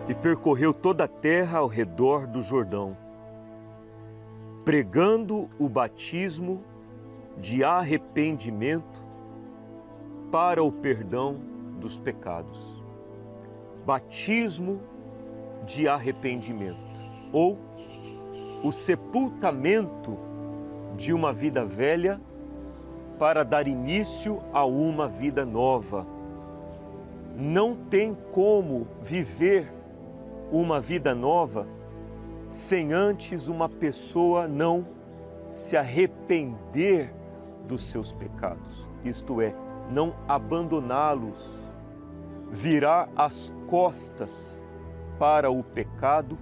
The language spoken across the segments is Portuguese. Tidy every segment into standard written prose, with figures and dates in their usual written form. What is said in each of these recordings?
e percorreu toda a terra ao redor do Jordão, pregando o batismo de arrependimento para o perdão dos pecados. Batismo de arrependimento, ou o sepultamento de uma vida velha para dar início a uma vida nova. Não tem como viver uma vida nova sem antes uma pessoa não se arrepender dos seus pecados, isto é, não abandoná-los, virar as costas para o pecado,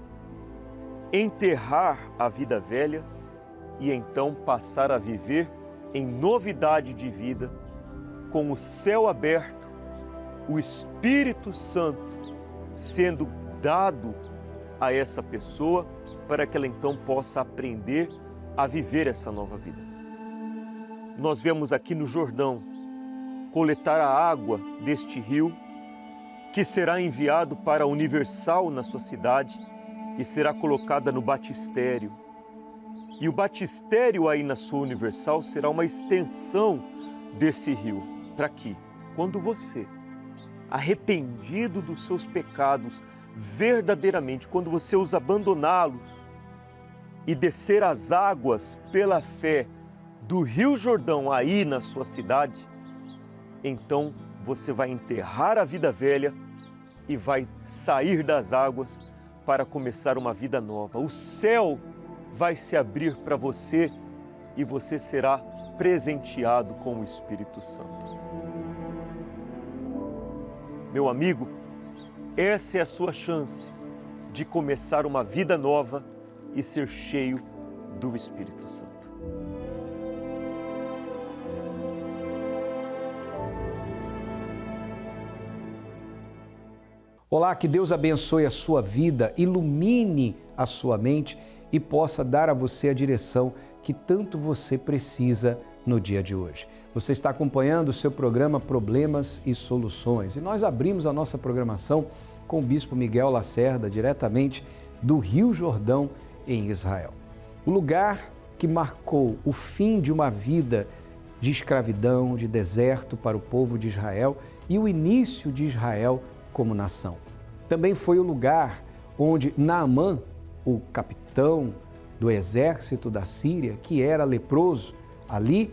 enterrar a vida velha e então passar a viver em novidade de vida, com o céu aberto, o Espírito Santo sendo dado a essa pessoa para que ela então possa aprender a viver essa nova vida. Nós vemos aqui no Jordão coletar a água deste rio que será enviado para a Universal na sua cidade e será colocada no batistério. E o batistério aí na sua Universal será uma extensão desse rio. Para quê? Quando você, arrependido dos seus pecados, verdadeiramente, quando você os abandoná-los e descer as águas pela fé do Rio Jordão aí na sua cidade, então você vai enterrar a vida velha e vai sair das águas para começar uma vida nova. O céu vai se abrir para você e você será presenteado com o Espírito Santo. Meu amigo, essa é a sua chance de começar uma vida nova e ser cheio do Espírito Santo. Olá, que Deus abençoe a sua vida, ilumine a sua mente e possa dar a você a direção que tanto você precisa no dia de hoje. Você está acompanhando o seu programa Problemas e Soluções e nós abrimos a nossa programação com o Bispo Miguel Lacerda, diretamente do Rio Jordão, em Israel. O lugar que marcou o fim de uma vida de escravidão, de deserto para o povo de Israel e o início de Israel como nação. Também foi o lugar onde Naamã, o capitão do exército da Síria, que era leproso, ali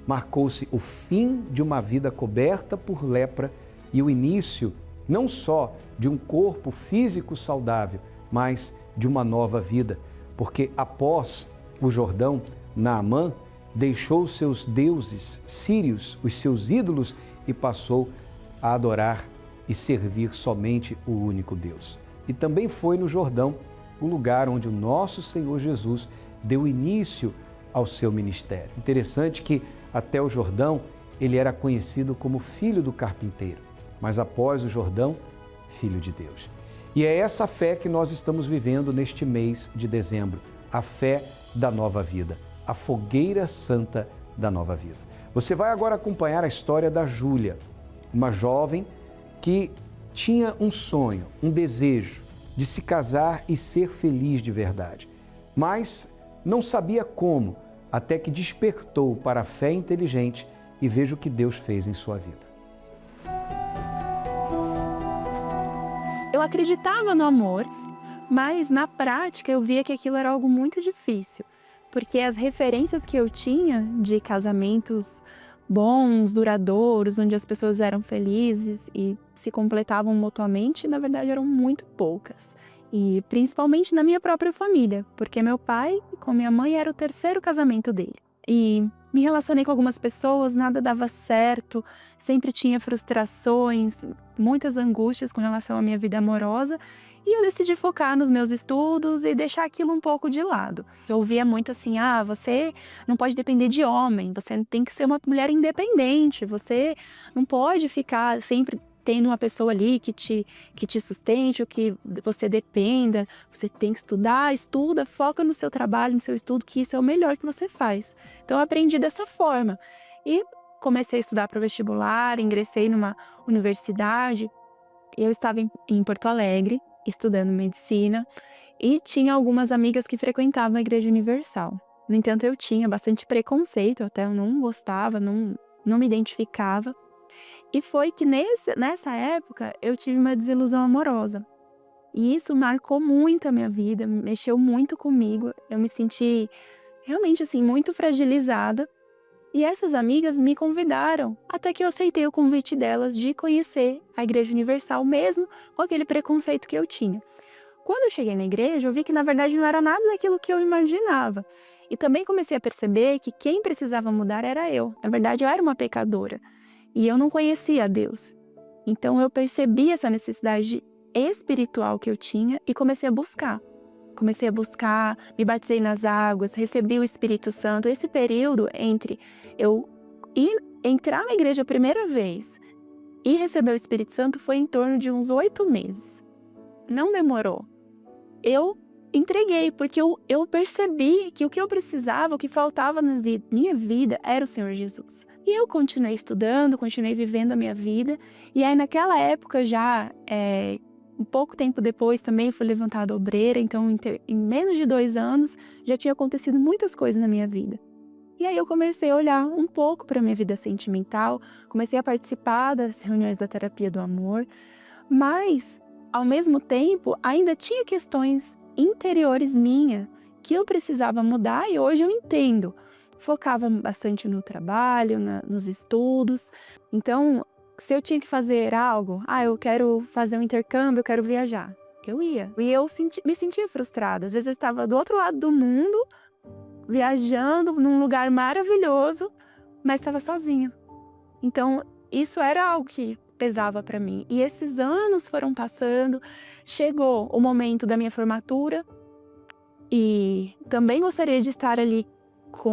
marcou-se o fim de uma vida coberta por lepra e o início não só de um corpo físico saudável, mas de uma nova vida, porque após o Jordão, Naamã deixou seus deuses sírios, os seus ídolos, e passou a adorar e servir somente o único Deus. E também foi no Jordão o lugar onde o nosso Senhor Jesus deu início ao seu ministério. Interessante que até o Jordão ele era conhecido como filho do carpinteiro, mas após o Jordão, filho de Deus. E é essa fé que nós estamos vivendo neste mês de dezembro, a fé da nova vida, a fogueira santa da nova vida. Você vai agora acompanhar a história da Júlia, uma jovem que tinha um sonho, um desejo de se casar e ser feliz de verdade, mas não sabia como, até que despertou para a fé inteligente e veja o que Deus fez em sua vida. Eu acreditava no amor, mas na prática eu via que aquilo era algo muito difícil, porque as referências que eu tinha de casamentos bons, duradouros, onde as pessoas eram felizes e se completavam mutuamente, na verdade eram muito poucas. E principalmente na minha própria família, porque meu pai com minha mãe era o terceiro casamento dele. E me relacionei com algumas pessoas, nada dava certo, sempre tinha frustrações, muitas angústias com relação à minha vida amorosa. E eu decidi focar nos meus estudos e deixar aquilo um pouco de lado. Eu ouvia muito assim, você não pode depender de homem, você tem que ser uma mulher independente, você não pode ficar sempre tendo uma pessoa ali que te sustente, ou que você dependa, você tem que estudar, estuda, foca no seu trabalho, no seu estudo, que isso é o melhor que você faz. Então eu aprendi dessa forma e comecei a estudar para o vestibular, ingressei numa universidade. Eu estava em Porto Alegre, estudando medicina e tinha algumas amigas que frequentavam a Igreja Universal. No entanto, eu tinha bastante preconceito, até eu não gostava, não me identificava. E foi que nessa época eu tive uma desilusão amorosa. E isso marcou muito a minha vida, mexeu muito comigo. Eu me senti realmente assim muito fragilizada. E essas amigas me convidaram, até que eu aceitei o convite delas de conhecer a Igreja Universal, mesmo com aquele preconceito que eu tinha. Quando eu cheguei na igreja, eu vi que na verdade não era nada daquilo que eu imaginava. E também comecei a perceber que quem precisava mudar era eu. Na verdade, eu era uma pecadora e eu não conhecia a Deus. Então eu percebi essa necessidade espiritual que eu tinha e comecei a buscar. Me batizei nas águas, recebi o Espírito Santo. Esse período entre eu entrar na igreja a primeira vez e receber o Espírito Santo foi em torno de uns 8 meses. Não demorou. Eu entreguei, porque eu percebi que o que eu precisava, o que faltava na minha vida era o Senhor Jesus. E eu continuei estudando, continuei vivendo a minha vida. E aí naquela época já, um pouco tempo depois também fui levantada obreira, então em menos de 2 anos já tinha acontecido muitas coisas na minha vida. E aí eu comecei a olhar um pouco para a minha vida sentimental, comecei a participar das reuniões da terapia do amor, mas ao mesmo tempo ainda tinha questões interiores minhas que eu precisava mudar e hoje eu entendo. Focava bastante no trabalho, nos estudos, então se eu tinha que fazer algo, eu quero fazer um intercâmbio, eu quero viajar, eu ia. E eu me sentia frustrada. Às vezes eu estava do outro lado do mundo, viajando num lugar maravilhoso, mas estava sozinha. Então, isso era algo que pesava para mim. E esses anos foram passando, chegou o momento da minha formatura e também gostaria de estar ali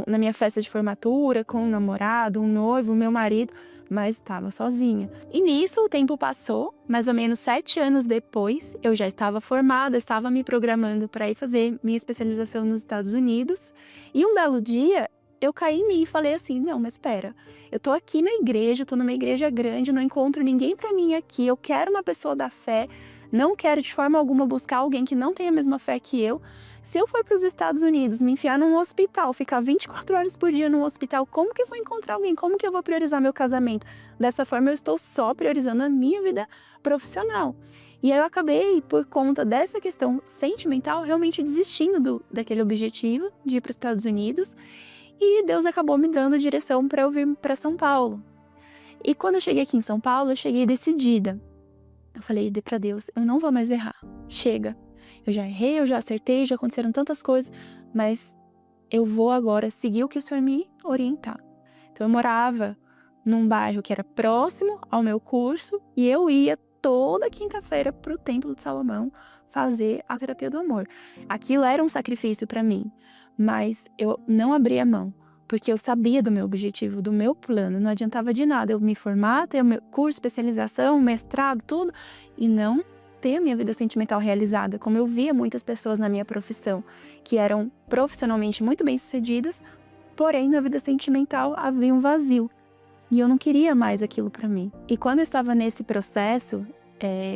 na minha festa de formatura, com um namorado, um noivo, meu marido, mas estava sozinha. E nisso o tempo passou, mais ou menos 7 anos depois, eu já estava formada, estava me programando para ir fazer minha especialização nos Estados Unidos. E um belo dia, eu caí em mim e falei assim, não, mas espera, eu tô aqui na igreja, tô numa igreja grande, não encontro ninguém para mim aqui, eu quero uma pessoa da fé, não quero de forma alguma buscar alguém que não tenha a mesma fé que eu. Se eu for para os Estados Unidos, me enfiar num hospital, ficar 24 horas por dia num hospital, como que eu vou encontrar alguém? Como que eu vou priorizar meu casamento? Dessa forma, eu estou só priorizando a minha vida profissional. E aí eu acabei, por conta dessa questão sentimental, realmente desistindo daquele objetivo de ir para os Estados Unidos. E Deus acabou me dando a direção para eu vir para São Paulo. E quando eu cheguei aqui em São Paulo, eu cheguei decidida. Eu falei para Deus, eu não vou mais errar. Chega. Eu já errei, eu já acertei, já aconteceram tantas coisas, mas eu vou agora seguir o que o Senhor me orientar. Então eu morava num bairro que era próximo ao meu curso e eu ia toda quinta-feira para o Templo de Salomão fazer a terapia do amor. Aquilo era um sacrifício para mim, mas eu não abria mão, porque eu sabia do meu objetivo, do meu plano. Não adiantava de nada eu me formar, ter o meu curso, especialização, mestrado, tudo, e não ter a minha vida sentimental realizada, como eu via muitas pessoas na minha profissão, que eram profissionalmente muito bem-sucedidas, porém na vida sentimental havia um vazio. E eu não queria mais aquilo para mim. E quando eu estava nesse processo,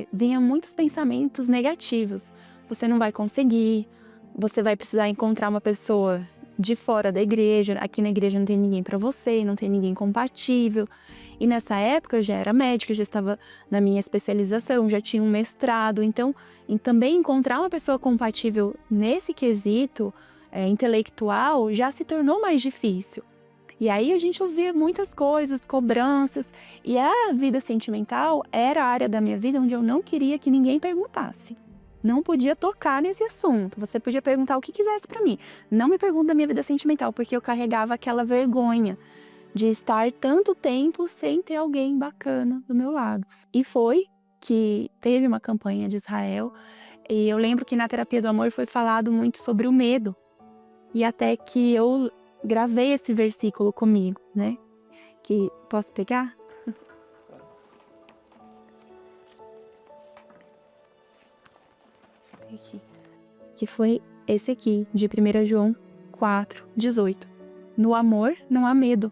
vinham muitos pensamentos negativos. Você não vai conseguir, você vai precisar encontrar uma pessoa de fora da igreja, aqui na igreja não tem ninguém para você, não tem ninguém compatível. E nessa época eu já era médica, já estava na minha especialização, já tinha um mestrado, então também encontrar uma pessoa compatível nesse quesito intelectual já se tornou mais difícil. E aí a gente ouvia muitas coisas, cobranças, e a vida sentimental era a área da minha vida onde eu não queria que ninguém perguntasse. Não podia tocar nesse assunto. Você podia perguntar o que quisesse para mim. Não me pergunta da minha vida sentimental, porque eu carregava aquela vergonha de estar tanto tempo sem ter alguém bacana do meu lado. E foi que teve uma campanha de Israel, e eu lembro que na terapia do amor foi falado muito sobre o medo. E até que eu gravei esse versículo comigo, né? Que posso pegar? Aqui. Que foi esse aqui, de 1 João 4:18. No amor não há medo.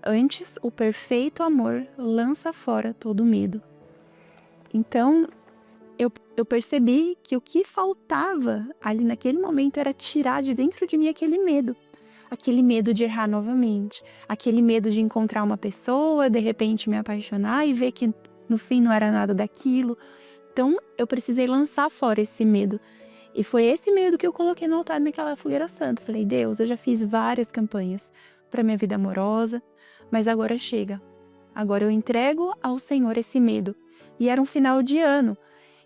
Antes, o perfeito amor lança fora todo medo. Então, eu eu percebi que o que faltava ali naquele momento era tirar de dentro de mim aquele medo de errar novamente, aquele medo de encontrar uma pessoa, de repente me apaixonar e ver que no fim não era nada daquilo. Então eu precisei lançar fora esse medo. E foi esse medo que eu coloquei no altar naquela fogueira santa. Falei, Deus, eu já fiz várias campanhas para minha vida amorosa, mas agora chega. Agora eu entrego ao Senhor esse medo. E era um final de ano.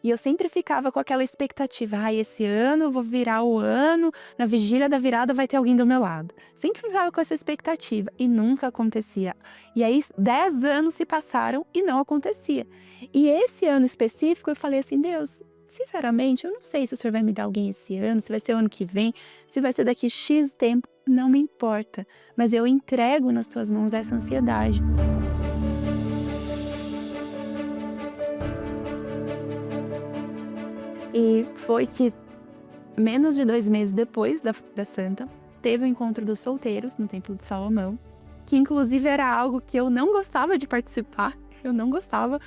E eu sempre ficava com aquela expectativa, esse ano eu vou virar o ano, na vigília da virada vai ter alguém do meu lado. Sempre ficava com essa expectativa e nunca acontecia. E aí 10 anos se passaram e não acontecia. E esse ano específico eu falei assim, Deus, sinceramente, eu não sei se o Senhor vai me dar alguém esse ano, se vai ser o ano que vem, se vai ser daqui X tempo, não me importa. Mas eu entrego nas tuas mãos essa ansiedade. E foi que, menos de 2 meses depois da Santa, teve o encontro dos solteiros no Templo de Salomão, que inclusive era algo que eu não gostava de participar, eu não gostava,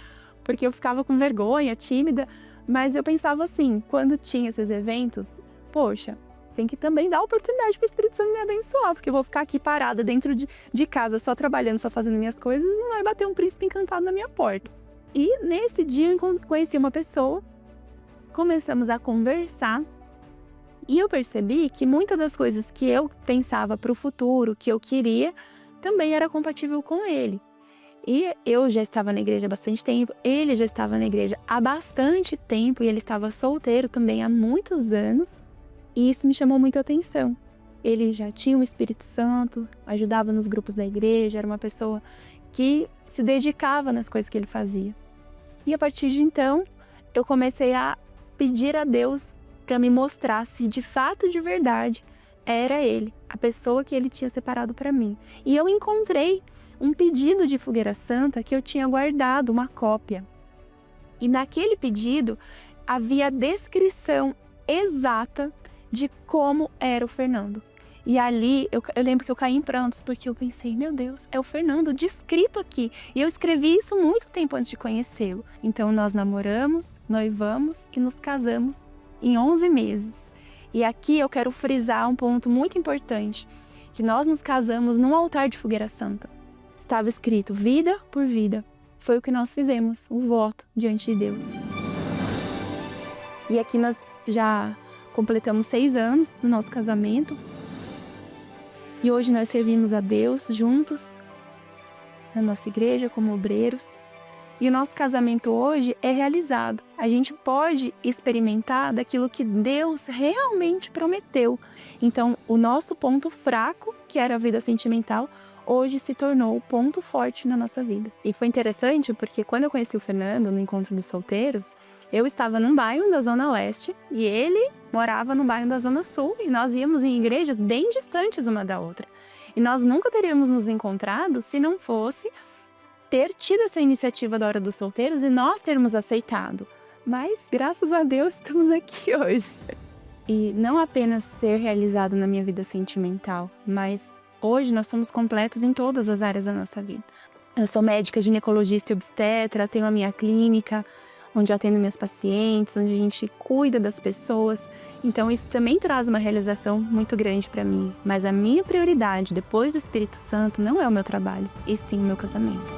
porque eu ficava com vergonha, tímida, mas eu pensava assim, quando tinha esses eventos, poxa, tem que também dar oportunidade para o Espírito Santo me abençoar, porque eu vou ficar aqui parada dentro de casa, só trabalhando, só fazendo minhas coisas, e não vai bater um príncipe encantado na minha porta. E nesse dia eu conheci uma pessoa, começamos a conversar e eu percebi que muitas das coisas que eu pensava para o futuro, que eu queria, também era compatível com ele. E eu já estava na igreja há bastante tempo, ele já estava na igreja há bastante tempo e ele estava solteiro também há muitos anos. E isso me chamou muito a atenção. Ele já tinha o Espírito Santo, ajudava nos grupos da igreja, era uma pessoa que se dedicava nas coisas que ele fazia. E a partir de então, eu comecei a pedir a Deus para me mostrar se de fato, de verdade, era ele, a pessoa que ele tinha separado para mim. E eu encontrei um pedido de fogueira santa que eu tinha guardado, uma cópia. E naquele pedido havia a descrição exata de como era o Fernando. E ali eu lembro que eu caí em prantos, porque eu pensei, meu Deus, é o Fernando descrito aqui. E eu escrevi isso muito tempo antes de conhecê-lo. Então nós namoramos, noivamos e nos casamos em 11 meses. E aqui eu quero frisar um ponto muito importante, que nós nos casamos num altar de fogueira santa. Estava escrito vida por vida. Foi o que nós fizemos, o voto diante de Deus. E aqui nós já completamos 6 anos do nosso casamento. E hoje nós servimos a Deus juntos, na nossa igreja, como obreiros. E o nosso casamento hoje é realizado. A gente pode experimentar daquilo que Deus realmente prometeu. Então, o nosso ponto fraco, que era a vida sentimental, hoje se tornou o ponto forte na nossa vida. E foi interessante porque quando eu conheci o Fernando no Encontro dos Solteiros, eu estava num bairro da Zona Leste e ele morava no bairro da Zona Sul e nós íamos em igrejas bem distantes uma da outra. E nós nunca teríamos nos encontrado se não fosse ter tido essa iniciativa da Hora dos Solteiros e nós termos aceitado. Mas, graças a Deus, estamos aqui hoje. E não apenas ser realizado na minha vida sentimental, mas hoje nós somos completos em todas as áreas da nossa vida. Eu sou médica, ginecologista e obstetra, tenho a minha clínica, onde eu atendo minhas pacientes, onde a gente cuida das pessoas. Então isso também traz uma realização muito grande para mim. Mas a minha prioridade, depois do Espírito Santo, não é o meu trabalho, e sim o meu casamento.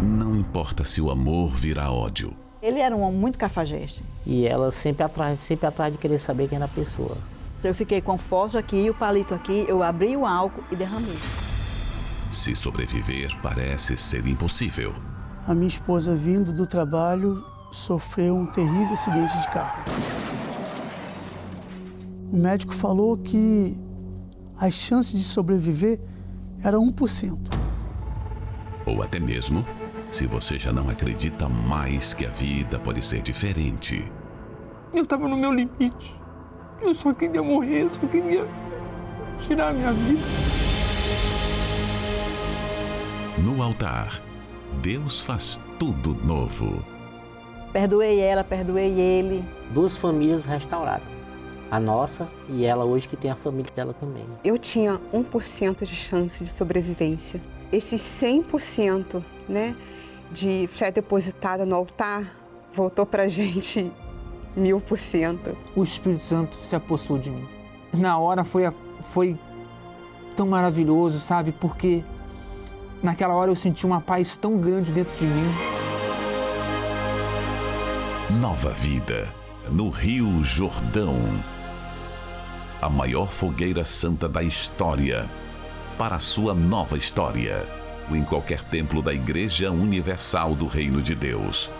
Não importa se o amor vira ódio. Ele era um homem muito cafajeste. E ela sempre atrás de querer saber quem era a pessoa. Eu fiquei com o fósforo aqui e o palito aqui, eu abri o álcool e derramei. Se sobreviver parece ser impossível. A minha esposa, vindo do trabalho, sofreu um terrível acidente de carro. O médico falou que as chances de sobreviver eram 1%. Ou até mesmo, se você já não acredita mais que a vida pode ser diferente. Eu estava no meu limite. Eu só queria morrer, eu só queria tirar a minha vida. No altar, Deus faz tudo novo. Perdoei ela, perdoei ele. 2 famílias restauradas. a nossa e ela hoje que tem a família dela também. Eu tinha 1% de chance de sobrevivência. Esses 100%, né, de fé depositada no altar voltou pra gente 1000%. O Espírito Santo se apossou de mim. Na hora foi tão maravilhoso, sabe? Porque naquela hora eu senti uma paz tão grande dentro de mim. Nova vida, no Rio Jordão. A maior fogueira santa da história, para a sua nova história. Em qualquer templo da Igreja Universal do Reino de Deus.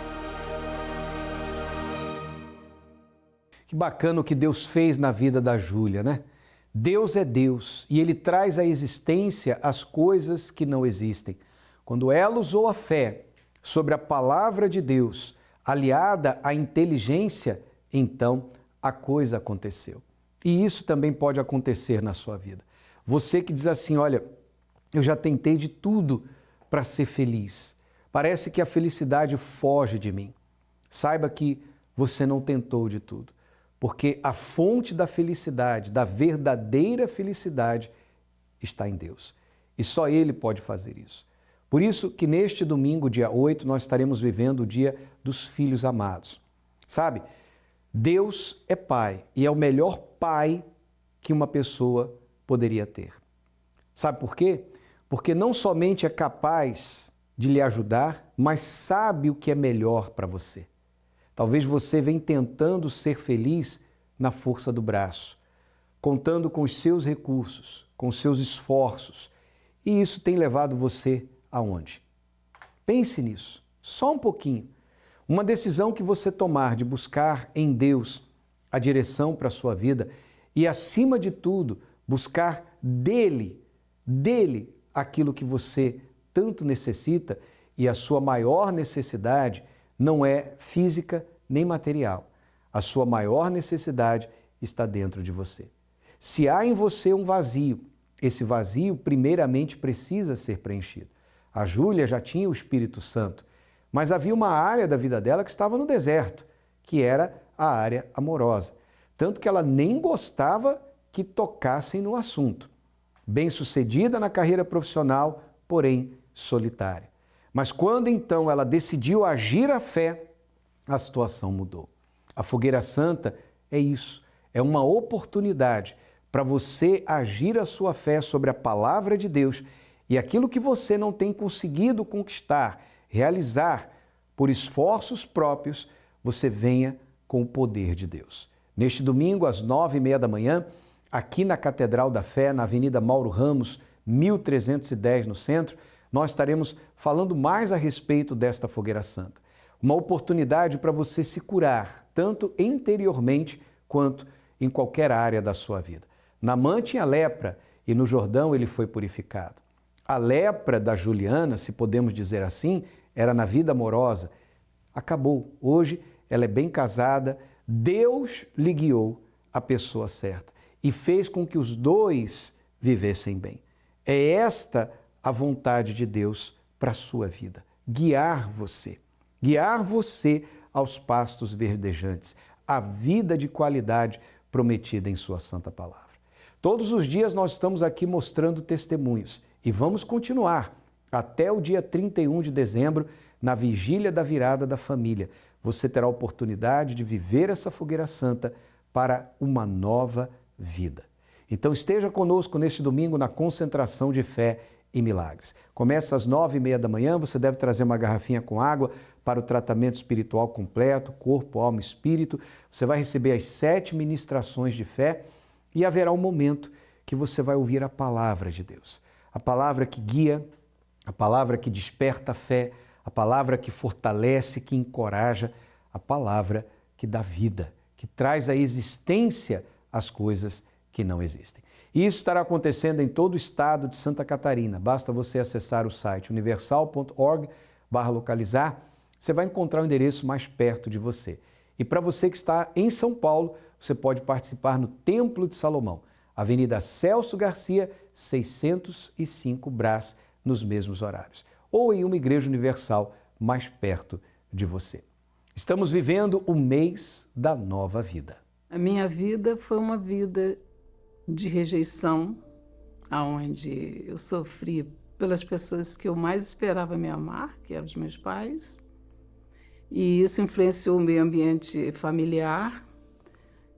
Que bacana o que Deus fez na vida da Júlia, né? Deus é Deus e Ele traz à existência as coisas que não existem. Quando ela usou a fé sobre a palavra de Deus, aliada à inteligência, então a coisa aconteceu. E isso também pode acontecer na sua vida. Você que diz assim, olha, eu já tentei de tudo para ser feliz. Parece que a felicidade foge de mim. Saiba que você não tentou de tudo. Porque a fonte da felicidade, da verdadeira felicidade, está em Deus. E só Ele pode fazer isso. Por isso que neste domingo, dia 8, nós estaremos vivendo o dia dos filhos amados. Sabe, Deus é Pai e é o melhor pai que uma pessoa poderia ter. Sabe por quê? Porque não somente é capaz de lhe ajudar, mas sabe o que é melhor para você. Talvez você venha tentando ser feliz na força do braço, contando com os seus recursos, com os seus esforços. E isso tem levado você aonde? Pense nisso, só um pouquinho. Uma decisão que você tomar de buscar em Deus a direção para a sua vida e, acima de tudo, buscar dele aquilo que você tanto necessita, e a sua maior necessidade não é física nem material. A sua maior necessidade está dentro de você. Se há em você um vazio, esse vazio primeiramente precisa ser preenchido. A Júlia já tinha o Espírito Santo, mas havia uma área da vida dela que estava no deserto, que era a área amorosa. Tanto que ela nem gostava que tocassem no assunto. Bem-sucedida na carreira profissional, porém solitária. Mas quando então ela decidiu agir a fé, a situação mudou. A fogueira santa é isso, é uma oportunidade para você agir a sua fé sobre a palavra de Deus e aquilo que você não tem conseguido conquistar, realizar por esforços próprios, você venha com o poder de Deus. Neste domingo, às 9h30 da manhã, aqui na Catedral da Fé, na Avenida Mauro Ramos, 1310, no centro, nós estaremos falando mais a respeito desta fogueira santa. Uma oportunidade para você se curar, tanto interiormente quanto em qualquer área da sua vida. Naamã tinha lepra e no Jordão ele foi purificado. A lepra da Juliana, se podemos dizer assim, era na vida amorosa. Acabou. Hoje ela é bem casada. Deus lhe guiou a pessoa certa e fez com que os dois vivessem bem. É esta a vontade de Deus para a sua vida. Guiar você aos pastos verdejantes, a vida de qualidade prometida em sua santa palavra. Todos os dias nós estamos aqui mostrando testemunhos e vamos continuar até o dia 31 de dezembro, na vigília da virada da família. Você terá a oportunidade de viver essa fogueira santa para uma nova vida. Então esteja conosco neste domingo na concentração de fé e milagres. Começa às 9h30 da manhã, você deve trazer uma garrafinha com água para o tratamento espiritual completo, corpo, alma e espírito. Você vai receber as 7 ministrações de fé e haverá um momento que você vai ouvir a palavra de Deus. A palavra que guia, a palavra que desperta a fé, a palavra que fortalece, que encoraja, a palavra que dá vida, que traz à existência as coisas que não existem. E isso estará acontecendo em todo o estado de Santa Catarina. Basta você acessar o site universal.org/localizar, você vai encontrar o endereço mais perto de você. E para você que está em São Paulo, você pode participar no Templo de Salomão, Avenida Celso Garcia, 605 Brás, nos mesmos horários. Ou em uma igreja universal mais perto de você. Estamos vivendo o mês da nova vida. A minha vida foi uma vida de rejeição, onde eu sofri pelas pessoas que eu mais esperava me amar, que eram os meus pais. E isso influenciou o meio ambiente familiar.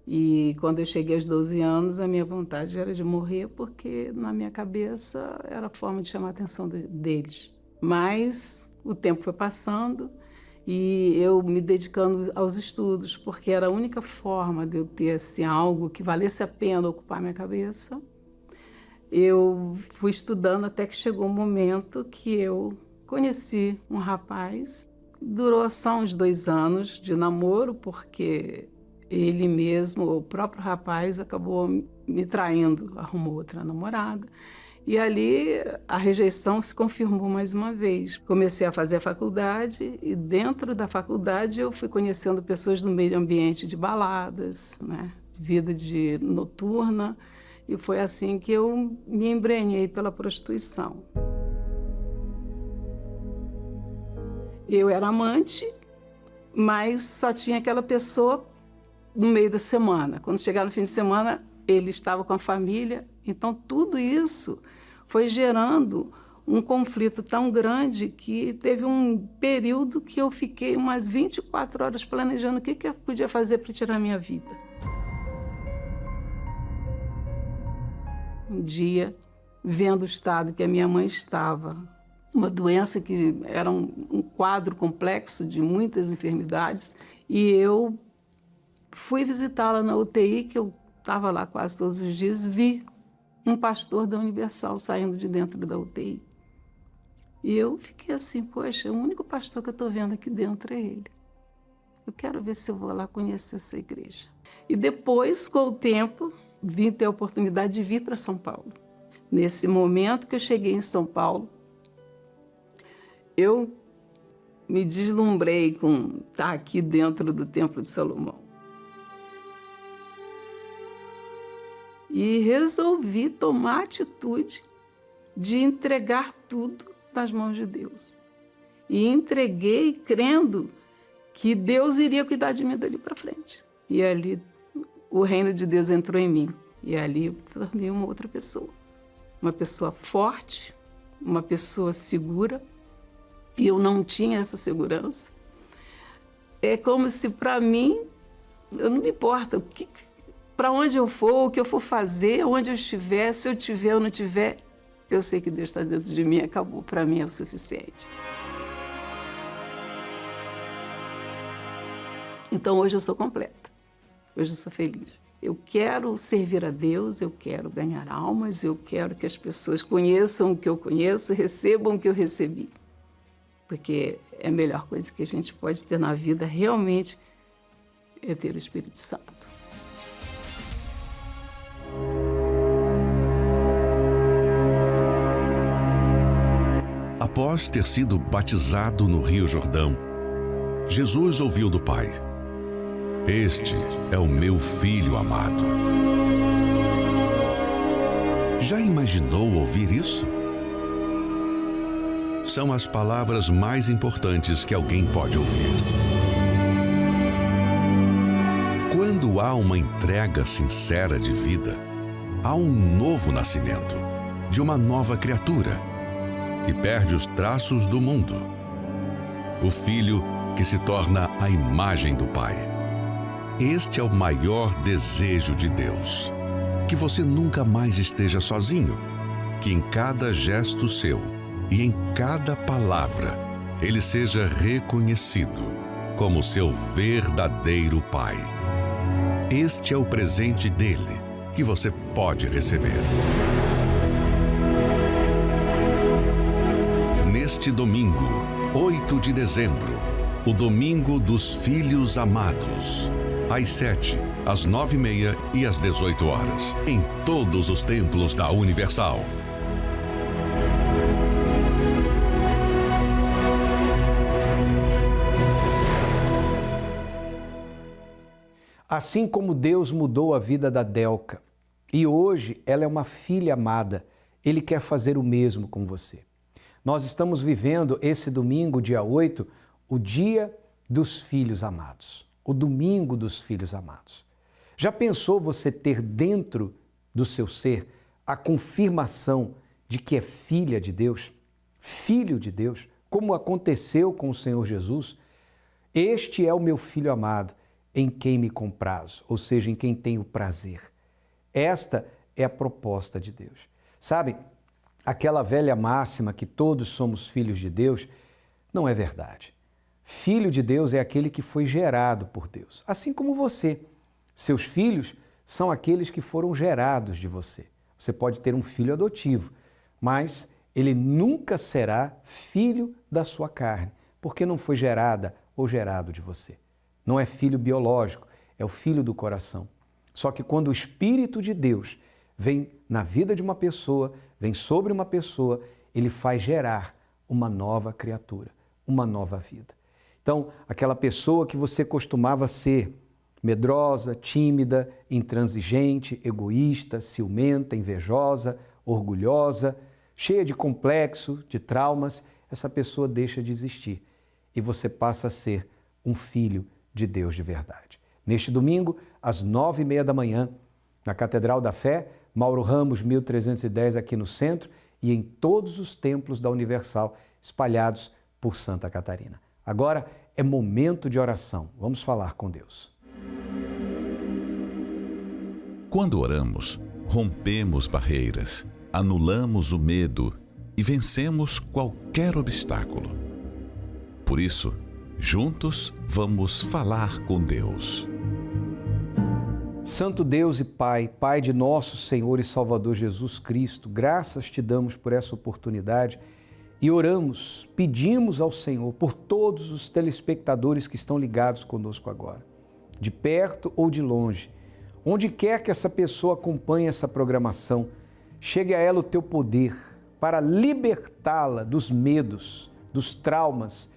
E quando eu cheguei aos 12 anos, a minha vontade era de morrer, porque na minha cabeça era a forma de chamar a atenção deles. Mas o tempo foi passando e eu me dedicando aos estudos, porque era a única forma de eu ter assim, algo que valesse a pena ocupar minha cabeça. Eu fui estudando até que chegou um momento que eu conheci um rapaz. Durou só uns 2 anos de namoro, porque ele mesmo, o próprio rapaz, acabou me traindo, arrumou outra namorada. E ali a rejeição se confirmou mais uma vez. Comecei a fazer a faculdade e dentro da faculdade eu fui conhecendo pessoas do meio ambiente de baladas, né? Vida noturna. E foi assim que eu me embrenhei pela prostituição. Eu era amante, mas só tinha aquela pessoa no meio da semana. Quando chegava no fim de semana, ele estava com a família. Então, tudo isso foi gerando um conflito tão grande que teve um período que eu fiquei umas 24 horas planejando o que eu podia fazer para tirar a minha vida. Um dia, vendo o estado que a minha mãe estava, uma doença que era um quadro complexo de muitas enfermidades, e eu fui visitá-la na UTI, que eu estava lá quase todos os dias, vi um pastor da Universal saindo de dentro da UTI. E eu fiquei assim, poxa, o único pastor que eu estou vendo aqui dentro é ele. Eu quero ver se eu vou lá conhecer essa igreja. E depois, com o tempo, vim ter a oportunidade de vir para São Paulo. Nesse momento que eu cheguei em São Paulo, eu me deslumbrei com estar aqui dentro do Templo de Salomão. E resolvi tomar a atitude de entregar tudo nas mãos de Deus. E entreguei crendo que Deus iria cuidar de mim dali para frente. E ali o reino de Deus entrou em mim. E ali eu me tornei uma outra pessoa. Uma pessoa forte, uma pessoa segura. E eu não tinha essa segurança. É como se para mim, eu não me importa para onde eu for, o que eu for fazer, onde eu estiver, se eu tiver ou não tiver, eu sei que Deus está dentro de mim, acabou, para mim é o suficiente. Então hoje eu sou completa, hoje eu sou feliz. Eu quero servir a Deus, eu quero ganhar almas, eu quero que as pessoas conheçam o que eu conheço, recebam o que eu recebi. Porque é a melhor coisa que a gente pode ter na vida realmente é ter o Espírito Santo. Após ter sido batizado no Rio Jordão, Jesus ouviu do Pai: "Este é o meu Filho amado." Já imaginou ouvir isso? São as palavras mais importantes que alguém pode ouvir. Quando há uma entrega sincera de vida, há um novo nascimento, de uma nova criatura, que perde os traços do mundo. O Filho que se torna a imagem do Pai. Este é o maior desejo de Deus. Que você nunca mais esteja sozinho. Que em cada gesto seu e em cada palavra, Ele seja reconhecido como seu verdadeiro Pai. Este é o presente dele que você pode receber. Neste domingo, 8 de dezembro, o Domingo dos Filhos Amados, às 7, às 9h30 e às 18 horas, em todos os templos da Universal. Assim como Deus mudou a vida da Delca e hoje ela é uma filha amada, Ele quer fazer o mesmo com você. Nós estamos vivendo esse domingo, dia 8, o Dia dos Filhos Amados, o Domingo dos Filhos Amados. Já pensou você ter dentro do seu ser a confirmação de que é filha de Deus, filho de Deus, como aconteceu com o Senhor Jesus? Este é o meu Filho amado, em quem me comprazo, ou seja, em quem tenho prazer. Esta é a proposta de Deus. Sabe, aquela velha máxima que todos somos filhos de Deus, não é verdade. Filho de Deus é aquele que foi gerado por Deus, assim como você. Seus filhos são aqueles que foram gerados de você. Você pode ter um filho adotivo, mas ele nunca será filho da sua carne, porque não foi gerada ou gerado de você. Não é filho biológico, é o filho do coração. Só que quando o Espírito de Deus vem na vida de uma pessoa, vem sobre uma pessoa, ele faz gerar uma nova criatura, uma nova vida. Então, aquela pessoa que você costumava ser, medrosa, tímida, intransigente, egoísta, ciumenta, invejosa, orgulhosa, cheia de complexo, de traumas, essa pessoa deixa de existir e você passa a ser um filho de Deus de verdade. Neste domingo, às 9h30 da manhã, na Catedral da Fé, Mauro Ramos, 1310, aqui no centro, e em todos os templos da Universal, espalhados por Santa Catarina. Agora é momento de oração. Vamos falar com Deus. Quando oramos, rompemos barreiras, anulamos o medo e vencemos qualquer obstáculo. Por isso, juntos vamos falar com Deus. Santo Deus e Pai, Pai de nosso Senhor e Salvador Jesus Cristo, graças te damos por essa oportunidade e oramos, pedimos ao Senhor por todos os telespectadores que estão ligados conosco agora, de perto ou de longe, onde quer que essa pessoa acompanhe essa programação, chegue a ela o teu poder para libertá-la dos medos, dos traumas,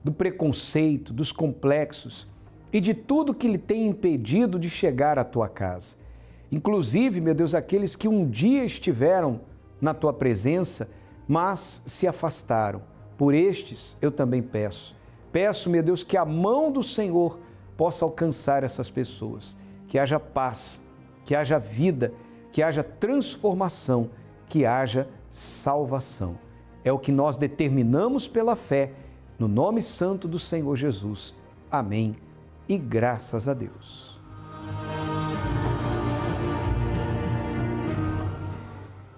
do preconceito, dos complexos e de tudo que lhe tem impedido de chegar à tua casa. Inclusive, meu Deus, aqueles que um dia estiveram na tua presença, mas se afastaram. Por estes eu também peço. Peço, meu Deus, que a mão do Senhor possa alcançar essas pessoas, que haja paz, que haja vida, que haja transformação, que haja salvação. É o que nós determinamos pela fé, no nome santo do Senhor Jesus. Amém. E graças a Deus.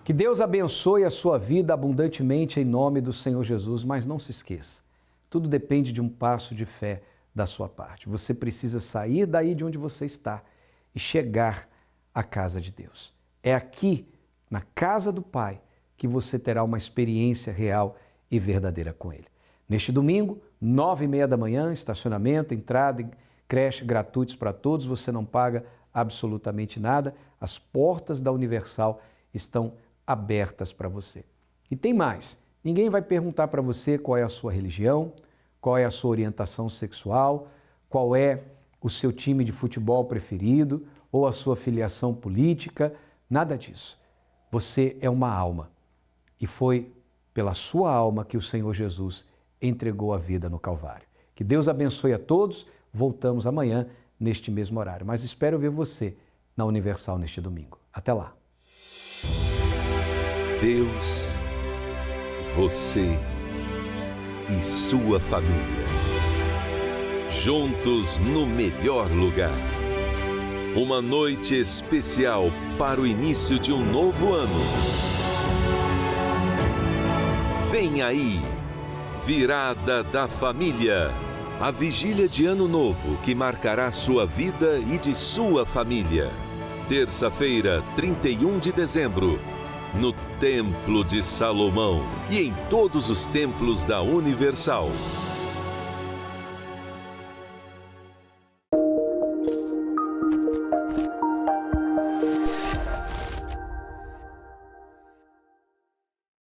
Que Deus abençoe a sua vida abundantemente em nome do Senhor Jesus, mas não se esqueça, tudo depende de um passo de fé da sua parte. Você precisa sair daí de onde você está e chegar à casa de Deus. É aqui, na casa do Pai, que você terá uma experiência real e verdadeira com Ele. Neste domingo, 9h30 da manhã, estacionamento, entrada e creche gratuitos para todos, você não paga absolutamente nada, as portas da Universal estão abertas para você. E tem mais, ninguém vai perguntar para você qual é a sua religião, qual é a sua orientação sexual, qual é o seu time de futebol preferido ou a sua filiação política, nada disso. Você é uma alma e foi pela sua alma que o Senhor Jesus entregou a vida no Calvário. Que Deus abençoe a todos. Voltamos amanhã neste mesmo horário, mas espero ver você na Universal neste domingo. Até lá. Deus, você e sua família, juntos no melhor lugar. Uma noite especial para o início de um novo ano. Vem aí, Virada da Família. A vigília de Ano Novo que marcará sua vida e de sua família. Terça-feira, 31 de dezembro, no Templo de Salomão e em todos os templos da Universal.